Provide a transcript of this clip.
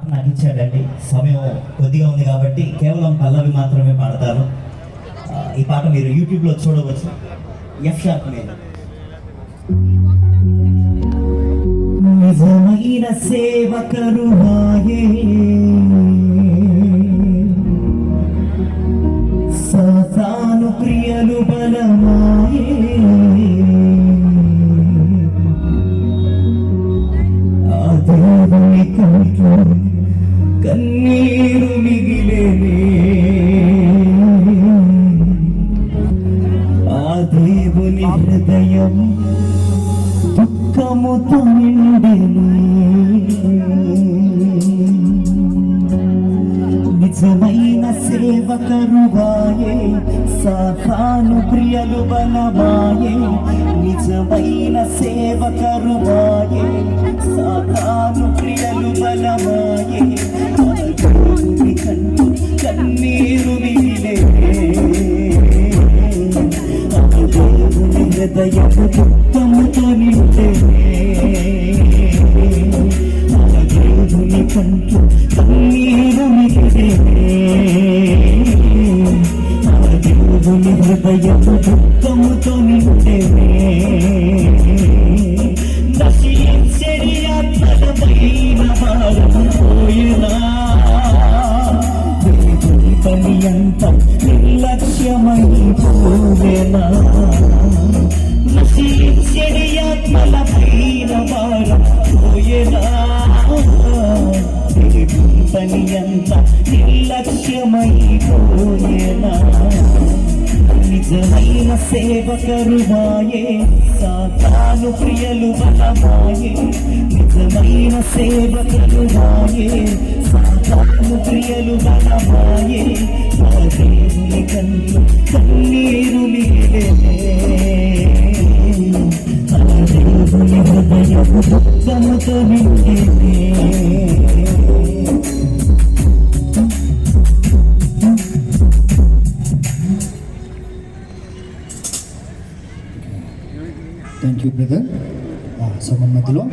నాకు ఇచ్చాడండి. సమయం కొద్దిగా ఉంది కాబట్టి కేవలం పల్లవి మాత్రమే పాడతాను. ఈ పాట మీరు యూట్యూబ్లో చూడవచ్చు. ఎఫ్ షార్ప్ మీద. నిజమైన సేవకరువాయే సాతాను క్రియలు బలమాయే ఆ దేవుని కంట్లో కన్నీరు మిగిలేనే ఆ దేవుని హృదయం దుఃఖముతో నిండెను. నిజమైన సేవకరువాయే సాతాను క్రియలు బలమాయే. నిజమైన సేవకరువాయే సాతాను క్రియలు బలమాయే. దేవుని కంటూ కన్నీరు మిగిలే దేవుని హృదయము దుఃఖముతో నిండే దేవుని కంటూ కన్నీరు మిగిలే దేవుని హృదయము దుఃఖముతో నిండే నశించెడి ఆత్మలమైన భారం పోయినా దేవుని పని అంత నిర్లక్ష్యమైపోయేనా. నశించెడి ఆత్మలమైన భారం పోయేనా దేవుని పని అంత నిర్లక్ష్యమైపోయేనా. నిజమైన సేవకరువాయే సాతాను క్రియలు బలమాయే. నిజమైన సేవకరువాయే సాతాను క్రియలు బలమాయే. ఆ దేవుని కంట్లో కన్నీరు మిగిలే ఆ దేవుని హృదయము దుఃఖముతో నిండే. Thank you brother. సభ మధ్యలో